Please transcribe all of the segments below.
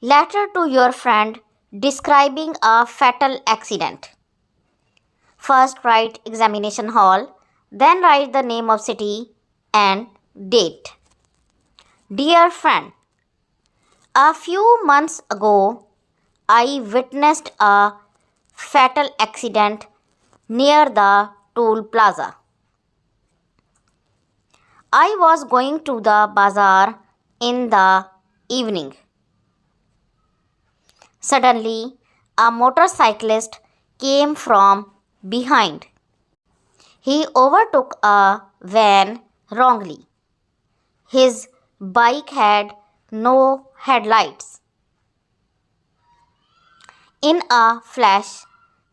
Letter to your friend describing a fatal accident. First write examination hall, then write the name of city and date. Dear friend, a few months ago, I witnessed a fatal accident near the toll plaza. I was going to the bazaar in the evening. Suddenly, a motorcyclist came from behind. He overtook a van wrongly. His bike had no headlights. In a flash,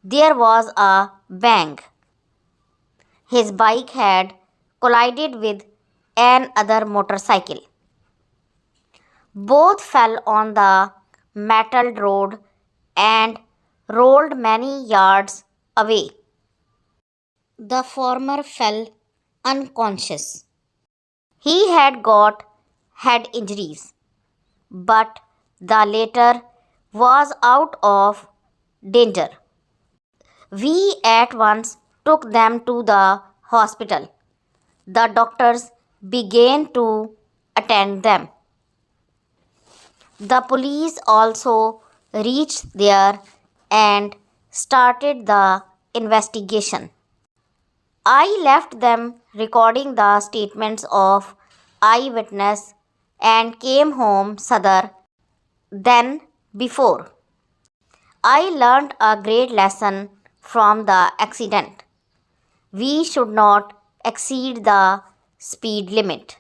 there was a bang. His bike had collided with another motorcycle. Both fell on the metalled road and rolled many yards away. The former fell unconscious. He had got head injuries, but the latter was out of danger. We at once took them to the hospital. The doctors began to attend them. The police also reached there and started the investigation. I left them recording the statements of eyewitness and came home sadder than before. I learned a great lesson from the accident. We should not exceed the speed limit.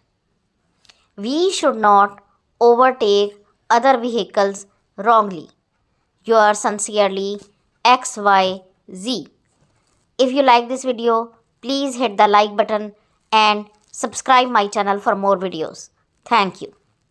We should not overtake other vehicles wrongly. Yours sincerely, XYZ. If you like this video, please hit the like button and subscribe my channel for more videos. Thank you.